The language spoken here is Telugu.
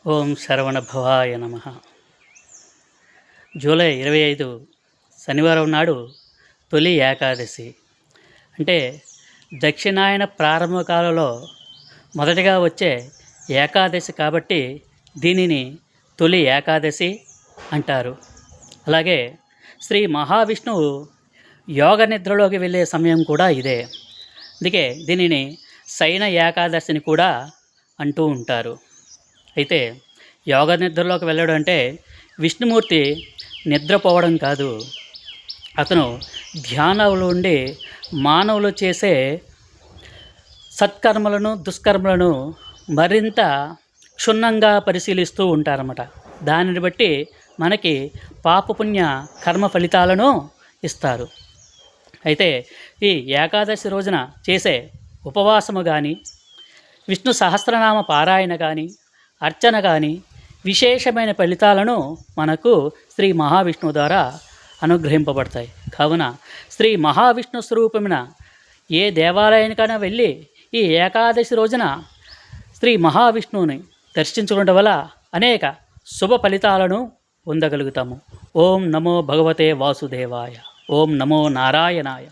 ఓం శరవణభవాయ నమ. జూలై 25 శనివారం నాడు తొలి ఏకాదశి. అంటే దక్షిణాయన ప్రారంభ కాలంలో మొదటిగా వచ్చే ఏకాదశి కాబట్టి దీనిని తొలి ఏకాదశి అంటారు. అలాగే శ్రీ మహావిష్ణువు యోగ నిద్రలోకి వెళ్ళే సమయం కూడా ఇదే. అందుకే దీనిని శయన ఏకాదశిని కూడా అంటూ ఉంటారు. అయితే యోగ నిద్రలోకి వెళ్ళడం అంటే విష్ణుమూర్తి నిద్రపోవడం కాదు, అతను ధ్యానంలో ఉండి మానవులు చేసే సత్కర్మలను దుష్కర్మలను మరింత క్షుణ్ణంగా పరిశీలిస్తూ ఉంటారన్నమాట. దానిని బట్టి మనకి పాపపుణ్య కర్మ ఫలితాలను ఇస్తారు. అయితే ఈ ఏకాదశి రోజున చేసే ఉపవాసము కానీ, విష్ణు సహస్రనామ పారాయణ కానీ, అర్చన కానీ విశేషమైన ఫలితాలను మనకు శ్రీ మహావిష్ణువు ద్వారా అనుగ్రహింపబడతాయి. కావున శ్రీ మహావిష్ణు స్వరూపమైన ఏ దేవాలయానికైనా వెళ్ళి ఈ ఏకాదశి రోజున శ్రీ మహావిష్ణువుని దర్శించుకోవడం వల్ల అనేక శుభ ఫలితాలను పొందగలుగుతాము. ఓం నమో భగవతే వాసుదేవాయ. ఓం నమో నారాయణాయ.